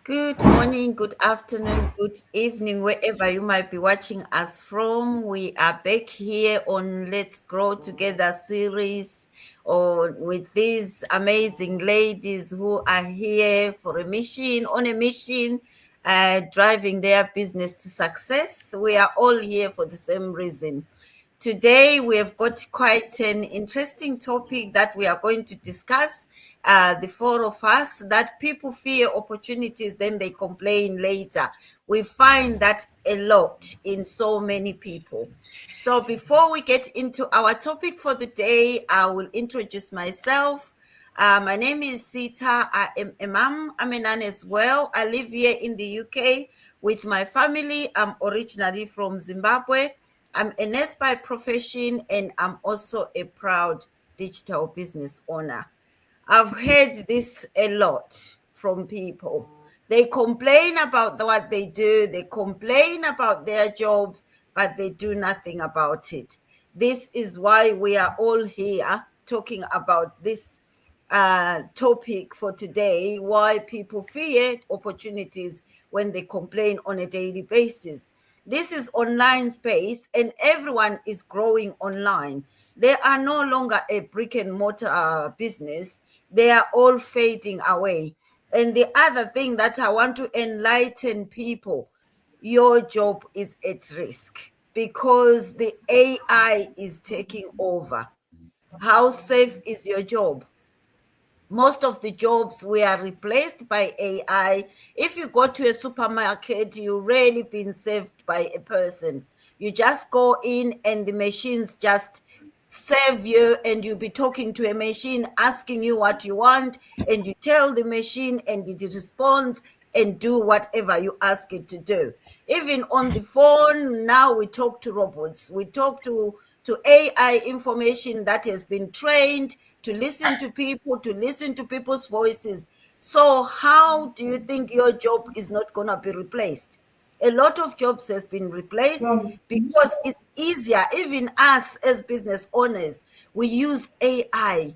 Good morning, good afternoon, good evening, wherever you might be watching us from. We are back here on Let's Grow Together series or with these amazing ladies who are here for a mission, on a mission, driving their business to success. We are all here for the same reason. Today, we have got quite an interesting topic that we are going to discuss. The four of us, that people fear opportunities, then they complain later. We find that a lot in so many people. So, before we get into our topic for the day, I will introduce myself. My name is Sita. I am a mom. I'm a nun as well. I live here in the UK with my family. I'm originally from Zimbabwe. I'm a nurse by profession and I'm also a proud digital business owner. I've heard this a lot from people. They complain about what they do, they complain about their jobs, but they do nothing about it. This is why we are all here talking about this topic for today, why people fear opportunities when they complain on a daily basis. This is online space and everyone is growing online. They are no longer a brick and mortar business. They are all fading away. And the other thing that I want to enlighten people, your job is at risk because the AI is taking over. How safe is your job? Most of the jobs were replaced by AI. If you go to a supermarket, you rarely been served by a person. You just go in and the machines just serve you, and you'll be talking to a machine asking you what you want, and you tell the machine and it responds and do whatever you ask it to do. Even on the phone, now we talk to robots. We talk to AI information that has been trained to listen to people, to listen to people's voices. So how do you think your job is not going to be replaced? A lot of jobs has been replaced because it's easier. Even us as business owners, we use AI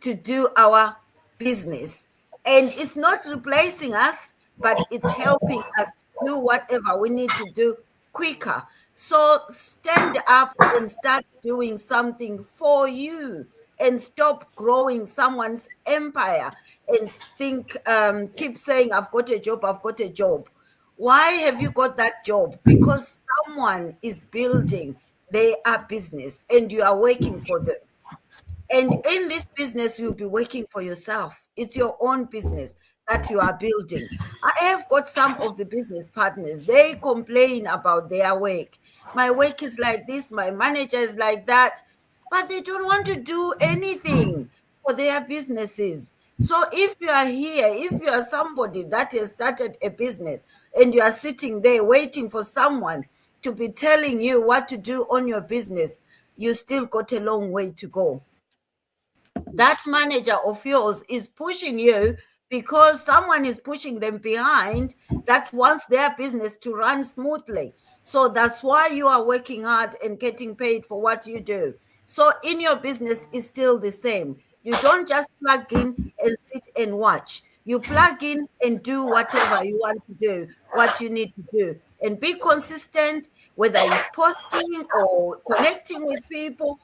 to do our business. And it's not replacing us, but it's helping us to do whatever we need to do quicker. So stand up and start doing something for you and stop growing someone's empire and keep saying, I've got a job, I've got a job. Why have you got that job? Because someone is building their business and you are working for them. And in this business, you'll be working for yourself. It's your own business that you are building. I have got some of the business partners, they complain about their work. My work is like this, my manager is like that, but they don't want to do anything for their businesses. So if you are here, if you are somebody that has started a business and you are sitting there waiting for someone to be telling you what to do on your business, you still got a long way to go. That manager of yours is pushing you because someone is pushing them behind that wants their business to run smoothly. So that's why you are working hard and getting paid for what you do. So in your business is still the same. You don't just plug in and sit and watch. You plug in and do whatever you want to do, what you need to do, and be consistent, whether it's posting or connecting with people.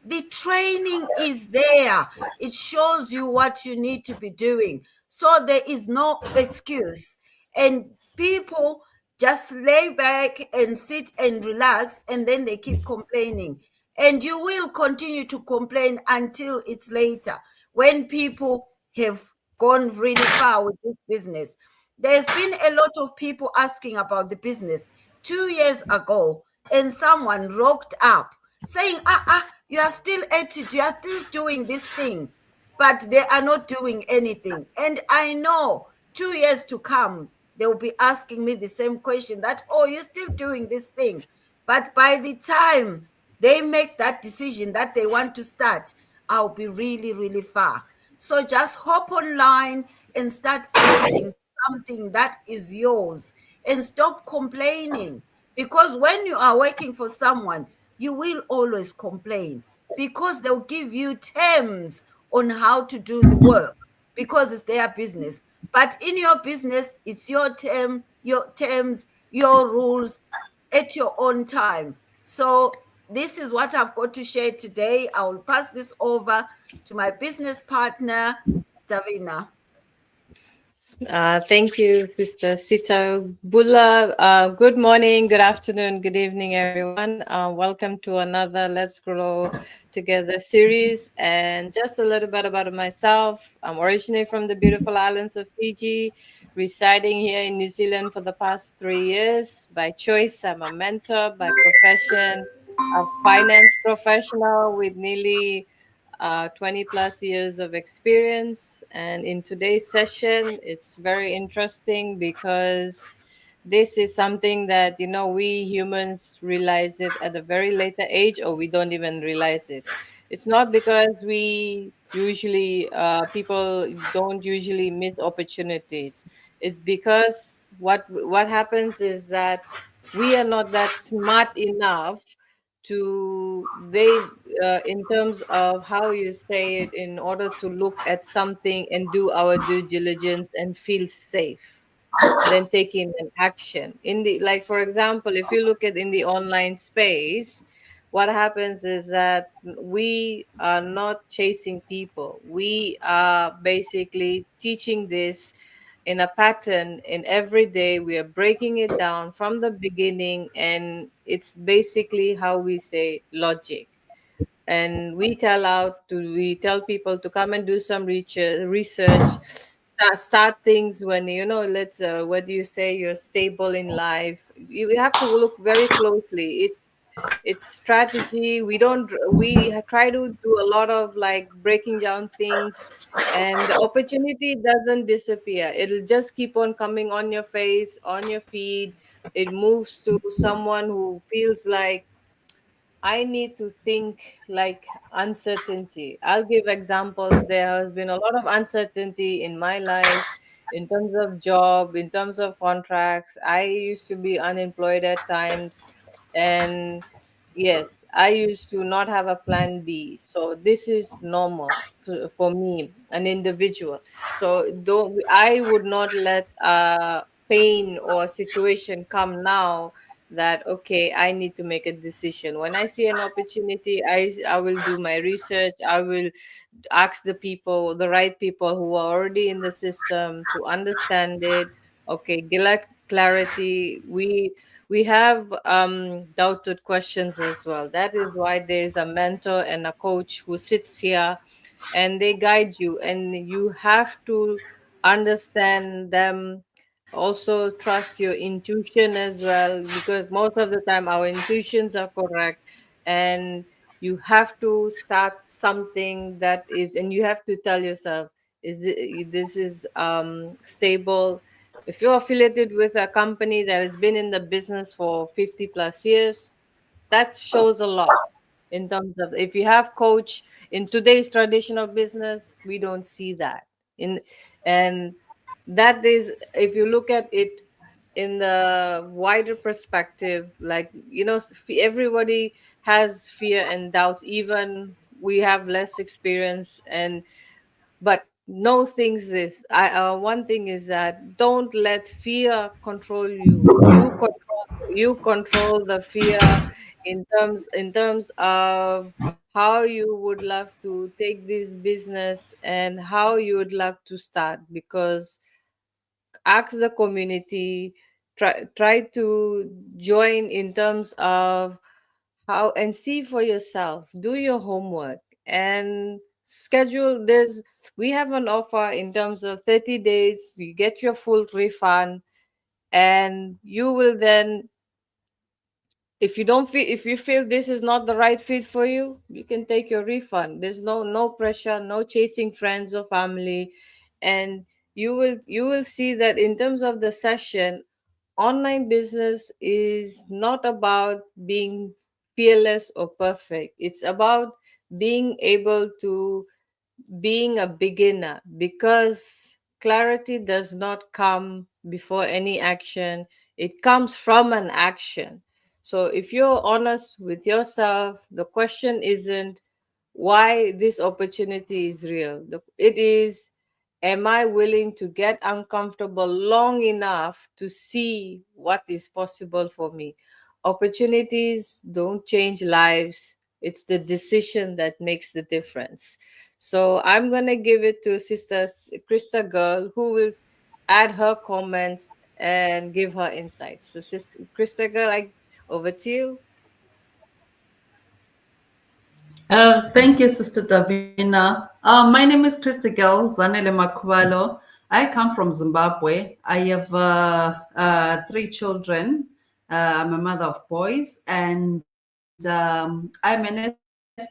The training is there. It shows you what you need to be doing. So there is no excuse. And people just lay back and sit and relax, and then they keep complaining. And you will continue to complain until it's later when people have gone really far with this business. There's been a lot of people asking about the business 2 years ago, and someone rocked up saying, you are still at it, you are still doing this thing, but they are not doing anything. And I know 2 years to come, they will be asking me the same question that, oh, you're still doing this thing. But by the time they make that decision that they want to start, I'll be really, really far. So just hop online and start building something that is yours and stop complaining. Because when you are working for someone, you will always complain because they'll give you terms on how to do the work. because it's their business. But in your business, it's your term, your terms, your rules at your own time. So this is what I've got to share today. I will pass this over to my business partner, Davina. Thank you, Sister Sita Bulla. Good morning, good afternoon, good evening, everyone. Welcome to another Let's Grow Together series. And just a little bit about myself. I'm originally from the beautiful islands of Fiji, residing here in New Zealand for the past 3 years. By choice, I'm a mentor. By profession, a finance professional with nearly 20 plus years of experience. And in today's session, it's very interesting because this is something that, we humans realize it at a very later age, or we don't even realize it. It's not because we usually, people don't usually miss opportunities. It's because what happens is that we are not that smart enough to they in terms of how you say it, in order to look at something and do our due diligence and feel safe, then taking an action in the, like, for example, if you look at in the online space, what happens is that we are not chasing people, we are basically teaching this in a pattern, in every day we are breaking it down from the beginning, and it's basically how we say logic. And we tell people to come and do some research, start things when, let's what do you say, you're stable in life, you have to look very closely. It's strategy. We try to do a lot of like breaking down things, and the opportunity doesn't disappear, it'll just keep on coming on your face, on your feed. It moves to someone who feels like, I need to think like uncertainty. I'll give examples. There has been a lot of uncertainty in my life in terms of job, in terms of contracts. I used to be unemployed at times. And yes, I used to not have a plan B. So this is normal for me, an individual. So though I would not let pain or situation come now, that okay, I need to make a decision. When I see an opportunity, I will do my research, I will ask the right people who are already in the system to understand it. Okay, get clarity. We have doubted questions as well. That is why there's a mentor and a coach who sits here and they guide you, and you have to understand them. Also trust your intuition as well, because most of the time our intuitions are correct. And you have to start something that is, and you have to tell yourself, this is stable. If you're affiliated with a company that has been in the business for 50 plus years, that shows a lot. In terms of, if you have coach in today's traditional business, we don't see that in. And that is, if you look at it in the wider perspective, like, everybody has fear and doubts, even we have less experience. And but no things this I one thing is that don't let fear control you. You control the fear, in terms of how you would love to take this business and how you would love to start. Because ask the community, try to join in terms of how, and see for yourself, do your homework and schedule this. We have an offer in terms of 30 days, you get your full refund. And you will then, if you feel this is not the right fit for you, you can take your refund. There's no pressure, no chasing friends or family. And you will see that in terms of the session, online business is not about being fearless or perfect. It's about being able to, being a beginner, because clarity does not come before any action, it comes from an action. So if you're honest with yourself, the question isn't why this opportunity is real. It is, am I willing to get uncomfortable long enough to see what is possible for me? Opportunities don't change lives, it's the decision that makes the difference. So I'm going to give it to Sister Krista Girl, who will add her comments and give her insights. So, Sister Krista Girl, over to you. Thank you, Sister Davina. My name is Christigel Zanele Makubalo. I come from Zimbabwe. I have three children. I'm a mother of boys, and I'm a nurse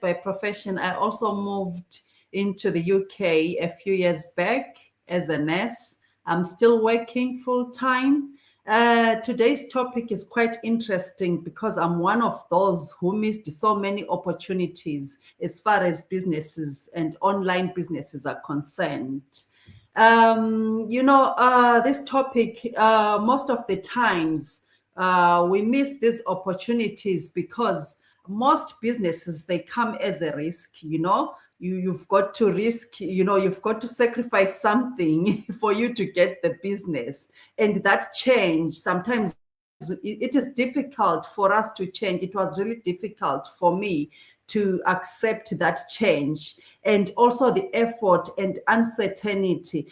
by profession. I also moved into the UK a few years back as a nurse. I'm still working full time. Today's topic is quite interesting because I'm one of those who missed so many opportunities as far as businesses and online businesses are concerned. This topic, most of the times, we miss these opportunities because most businesses, they come as a risk. You've got to risk, you've got to sacrifice something for you to get the business. And that change, sometimes it is difficult for us to change. It was really difficult for me to accept that change, and also the effort and uncertainty.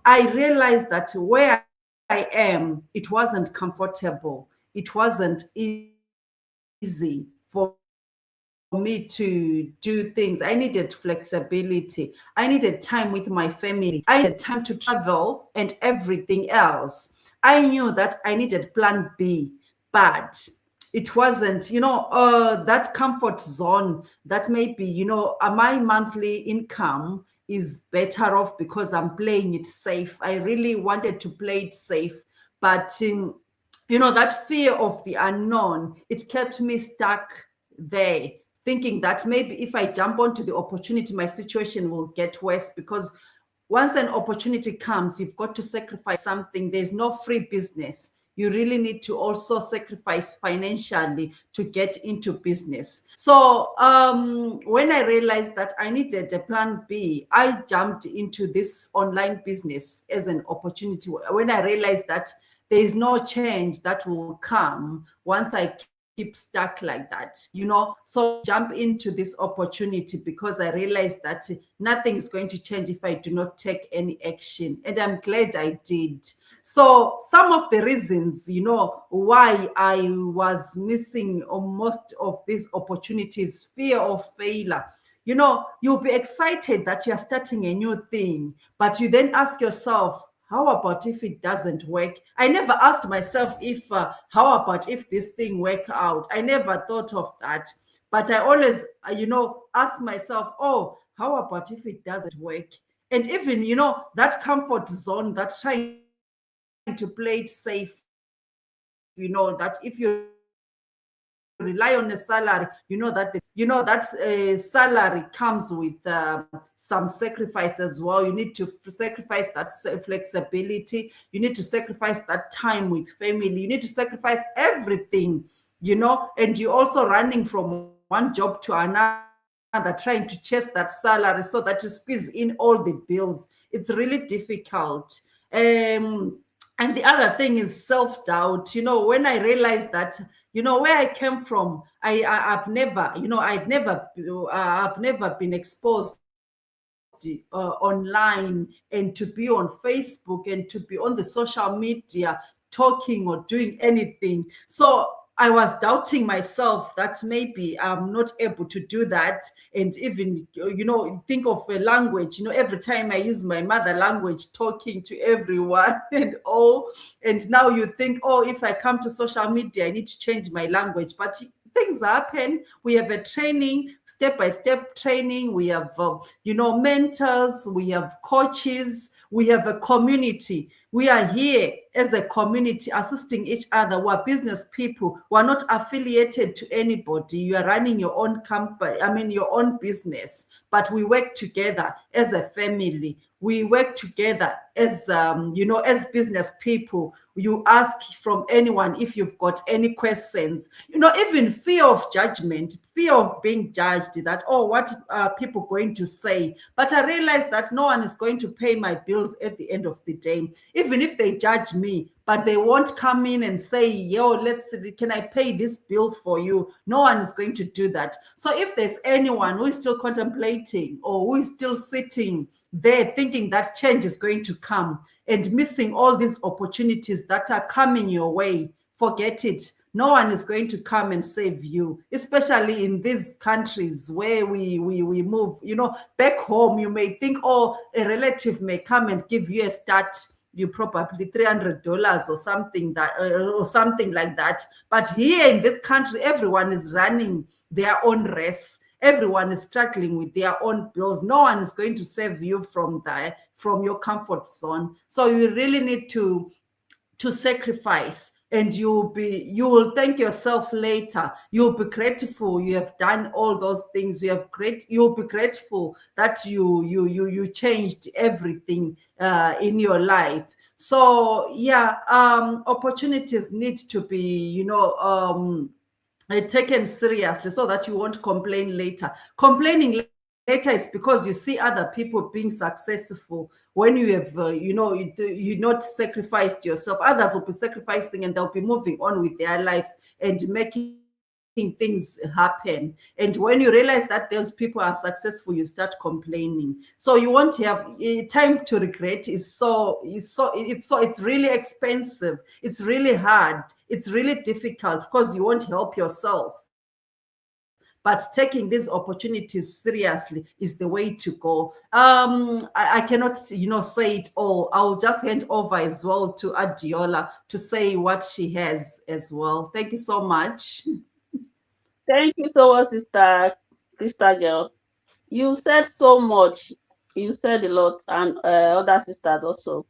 I realized that where I am, it wasn't comfortable. It wasn't easy for me to do things. I needed flexibility. I needed time with my family. I needed time to travel and everything else. I knew that I needed plan B, but it wasn't, that comfort zone that maybe, my monthly income is better off because I'm playing it safe. I really wanted to play it safe, but that fear of the unknown, it kept me stuck there, thinking that maybe if I jump onto the opportunity, my situation will get worse, because once an opportunity comes, you've got to sacrifice something. There's no free business. You really need to also sacrifice financially to get into business. So when I realized that I needed a plan B, I jumped into this online business as an opportunity. When I realized that there is no change that will come once I keep stuck like that, so jump into this opportunity because I realized that nothing is going to change if I do not take any action, and I'm glad I did. So some of the reasons, why I was missing most of these opportunities: fear of failure. You'll be excited that you're starting a new thing, but you then ask yourself, how about if it doesn't work? I never asked myself how about if this thing work out? I never thought of that. But I always, ask myself, oh, how about if it doesn't work? And even, that comfort zone, that trying to play it safe, that if you rely on a salary, that salary comes with some sacrifice as well. You need to sacrifice that flexibility. You need to sacrifice that time with family. You need to sacrifice everything, and you're also running from one job to another, trying to chase that salary so that you squeeze in all the bills. It's really difficult. And the other thing is self-doubt. When I realized that, where I came from, I've never been exposed online, and to be on Facebook and to be on the social media talking or doing anything. So I was doubting myself that maybe I'm not able to do that. And even, think of a language, every time I use my mother language talking to everyone and all. And now you think, oh, if I come to social media, I need to change my language. But things happen. We have a training, step-by-step training. We have, mentors, we have coaches, we have a community. We are here as a community assisting each other. We're business people. We're not affiliated to anybody. You are running your own company, your own business, but we work together as a family. We work together as, as business people. You ask from anyone if you've got any questions, even fear of judgment, fear of being judged, that, oh, what are people going to say? But I realized that no one is going to pay my bills at the end of the day, even if they judge me, but they won't come in and say, yo, can I pay this bill for you? No one is going to do that. So if there's anyone who is still contemplating or who is still sitting there thinking that change is going to come and missing all these opportunities that are coming your way, forget it. No one is going to come and save you, especially in these countries where we move. Back home, you may think, oh, a relative may come and give you a start, you probably $300 or something like that. But here in this country, everyone is running their own race. Everyone is struggling with their own bills. No one is going to save you from your comfort zone. So you really need to sacrifice, and you will thank yourself later. You'll be grateful you have done all those things. You'll be grateful that you changed everything in your life. So yeah, opportunities need to be taken seriously so that you won't complain later. Complaining later is because you see other people being successful when you have you not sacrificed yourself. Others will be sacrificing and they'll be moving on with their lives and making things happen. And when you realize that those people are successful, you start complaining. So you won't have time to regret. It's really expensive. It's really hard. It's really difficult because you won't help yourself. But taking these opportunities seriously is the way to go. I cannot, say it all. I'll just hand over as well to Adiola to say what she has as well. Thank you so much. Thank you so much, Sister Krista Girl. You said so much. You said a lot, and other sisters also.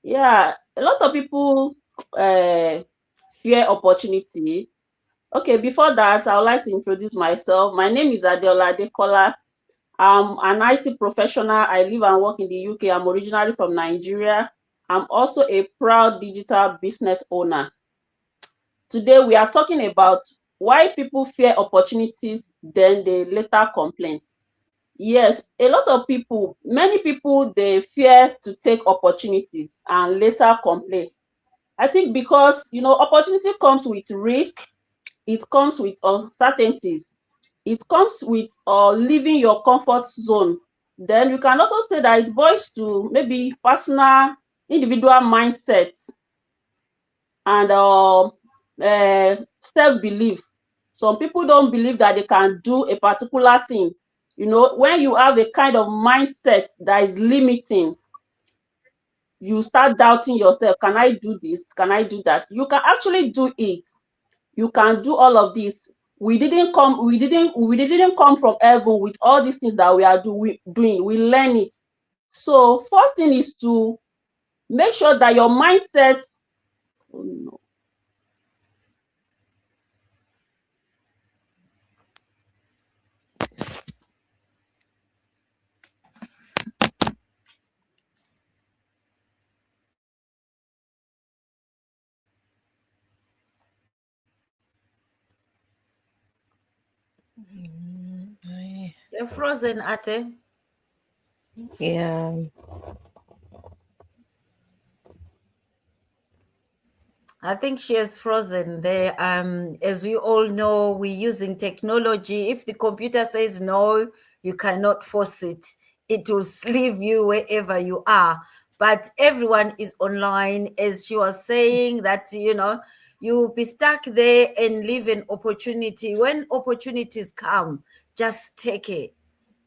Yeah, a lot of people fear opportunity. Okay, before that, I would like to introduce myself. My name is Adiola Adekola. I'm an IT professional. I live and work in the UK. I'm originally from Nigeria. I'm also a proud digital business owner. Today, we are talking about why people fear opportunities, then they later complain. Yes, a lot of people, many people, they fear to take opportunities and later complain. I think because, opportunity comes with risk, it comes with uncertainties, it comes with leaving your comfort zone. Then you can also say that it boils to maybe personal, individual mindset and self-belief. Some people don't believe that they can do a particular thing. When you have a kind of mindset that is limiting, you start doubting yourself. Can I do this? Can I do that? You can actually do it. You can do all of this. We didn't come from heaven with all these things that we are doing. We learn it. So first thing is to make sure that your mindset. Oh no. You're frozen, Ate. Yeah. I think she has frozen there. As we all know, we're using technology. If the computer says no, you cannot force it. It will leave you wherever you are. But everyone is online, as she was saying, that, you'll be stuck there and leave an opportunity. When opportunities come, just take it.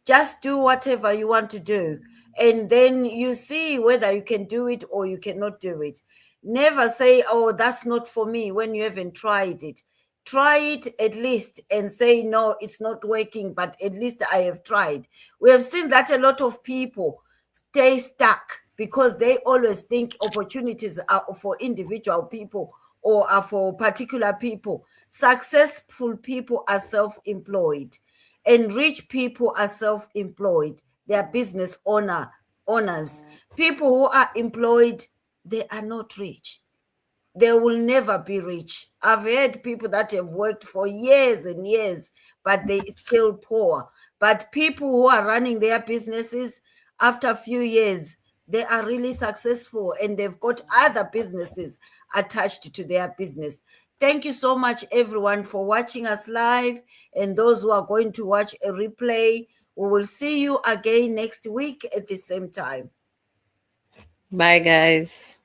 Just do whatever you want to do. And then you see whether you can do it or you cannot do it. Never say, oh, that's not for me when you haven't tried it. Try it at least and say, no, it's not working, but at least I have tried. We have seen that a lot of people stay stuck because they always think opportunities are for individual people or are for particular people. Successful people are self-employed, and rich people are self-employed. They are business owners. People who are employed, they are not rich. They will never be rich. I've heard people that have worked for years and years, but they still poor. But people who are running their businesses, after a few years, they are really successful and they've got other businesses attached to their business. Thank you so much, everyone, for watching us live, and those who are going to watch a replay. We will see you again next week at the same time. Bye, guys.